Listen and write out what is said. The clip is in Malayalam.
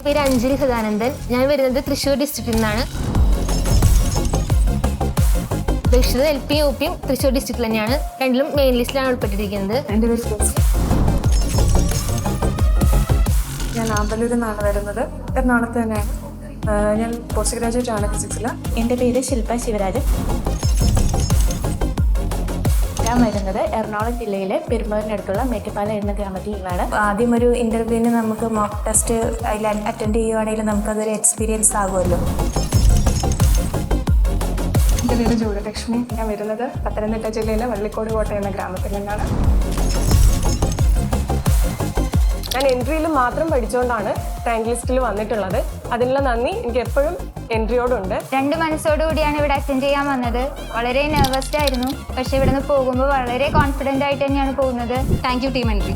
പേര് അഞ്ജലി സദാനന്ദൻ. ഞാൻ വരുന്നത് തൃശ്ശൂർ ഡിസ്ട്രിക്റ്റിൽ നിന്നാണ്. അപേക്ഷിച്ചത് LP UP തൃശ്ശൂർ ഡിസ്ട്രിക്റ്റിൽ തന്നെയാണ്. രണ്ടിലും മെയിൻ ലിസ്റ്റിലാണ് ഉൾപ്പെട്ടിരിക്കുന്നത്. എൻ്റെ പേര് ഞാൻ ആമ്പലൂരിൽ നിന്നാണ് വരുന്നത്. എറണാകുളത്ത് തന്നെയാണ്. ഞാൻ പോസ്റ്റ് ഗ്രാജുവേറ്റ് ആണ് ഫിസിക്സിൽ. എൻ്റെ പേര് ശില്പ ശിവരാജൻ. ഞാൻ വരുന്നത് എറണാകുളം ജില്ലയിലെ പെരുമ്പാവൂരിനടുത്തുള്ള മേറ്റുപാല എന്ന ഗ്രാമത്തിൽ നിന്നാണ്. ആദ്യം ഒരു ഇൻ്റർവ്യൂവിന് നമുക്ക് മോക്ക് ടെസ്റ്റ് അതിൽ അറ്റൻഡ് ചെയ്യുവാണെങ്കിൽ നമുക്കതൊരു എക്സ്പീരിയൻസ് ആകുമല്ലോ. എൻ്റെ പേര് ജ്യോതിലക്ഷ്മി. ഞാൻ വരുന്നത് പത്തനംതിട്ട ജില്ലയിലെ വള്ളിക്കോട് കോട്ട എന്ന ഗ്രാമത്തിൽ നിന്നാണ്. ഞാൻ എൻട്രിയിൽ മാത്രം പഠിച്ചുകൊണ്ടാണ് റാങ്ക് ലിസ്റ്റിൽ വന്നിട്ടുള്ളത്. അതിനുള്ള നന്ദി എനിക്ക് എപ്പോഴും എൻട്രിയോടുണ്ട്. രണ്ട് മനസ്സോടുകൂടിയാണ് ഇവിടെ അറ്റൻഡ് ചെയ്യാൻ വന്നത്. വളരെ നെർവസ് ആയിരുന്നു, പക്ഷെ ഇവിടെ നിന്ന് പോകുമ്പോൾ വളരെ കോൺഫിഡൻ്റ് ആയിട്ട് തന്നെയാണ് പോകുന്നത്. Thank you team entry.